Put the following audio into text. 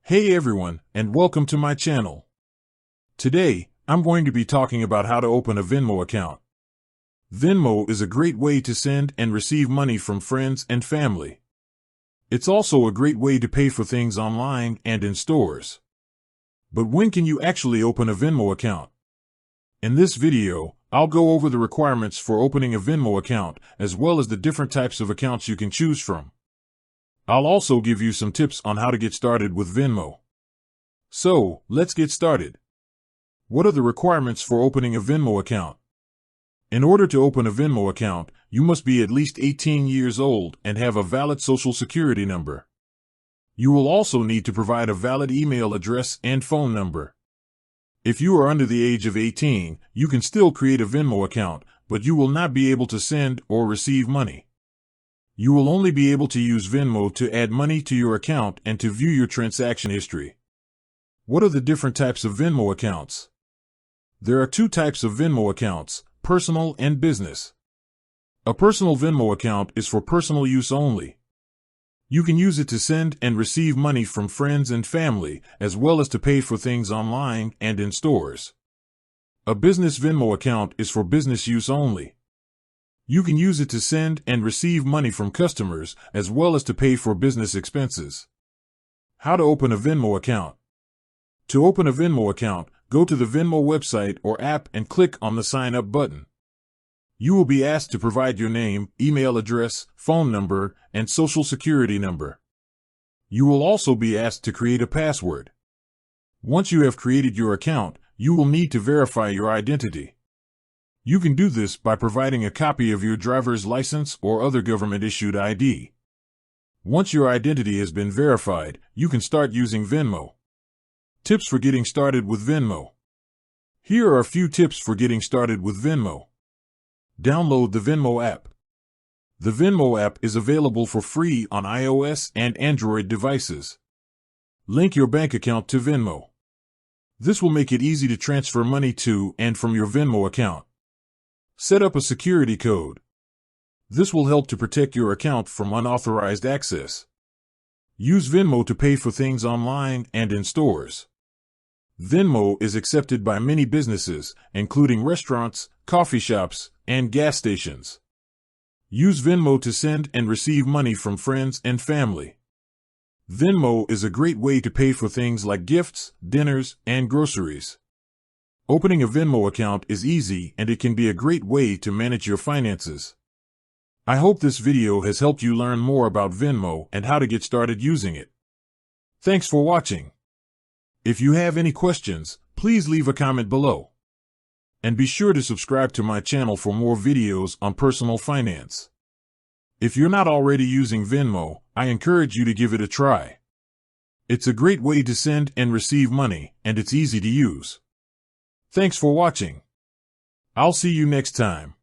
Hey everyone, and welcome to my channel. Today, I'm going to be talking about how to open a Venmo account. Venmo is a great way to send and receive money from friends and family. It's also a great way to pay for things online and in stores. But when can you actually open a Venmo account? In this video, I'll go over the requirements for opening a Venmo account, as well as the different types of accounts you can choose from. I'll also give you some tips on how to get started with Venmo. So, let's get started. What are the requirements for opening a Venmo account? In order to open a Venmo account, you must be at least 18 years old and have a valid social security number. You will also need to provide a valid email address and phone number. If you are under the age of 18, you can still create a Venmo account, but you will not be able to send or receive money. You will only be able to use Venmo to add money to your account and to view your transaction history. What are the different types of Venmo accounts? There are two types of Venmo accounts, personal and business. A personal Venmo account is for personal use only. You can use it to send and receive money from friends and family, as well as to pay for things online and in stores. A business Venmo account is for business use only. You can use it to send and receive money from customers, as well as to pay for business expenses. How to open a Venmo account? To open a Venmo account, go to the Venmo website or app and click on the Sign Up button. You will be asked to provide your name, email address, phone number, and social security number. You will also be asked to create a password. Once you have created your account, you will need to verify your identity. You can do this by providing a copy of your driver's license or other government-issued ID. Once your identity has been verified, you can start using Venmo. Tips for getting started with Venmo. Here are a few tips for getting started with Venmo. Download the Venmo app. The Venmo app is available for free on iOS and Android devices. Link your bank account to Venmo. This will make it easy to transfer money to and from your Venmo account. Set up a security code. This will help to protect your account from unauthorized access. Use Venmo to pay for things online and in stores. Venmo is accepted by many businesses, including restaurants, coffee shops, and gas stations. Use Venmo to send and receive money from friends and family. Venmo is a great way to pay for things like gifts, dinners, and groceries. Opening a Venmo account is easy and it can be a great way to manage your finances. I hope this video has helped you learn more about Venmo and how to get started using it. Thanks for watching. If you have any questions, please leave a comment below. And be sure to subscribe to my channel for more videos on personal finance. If you're not already using Venmo, I encourage you to give it a try. It's a great way to send and receive money, and it's easy to use. Thanks for watching. I'll see you next time.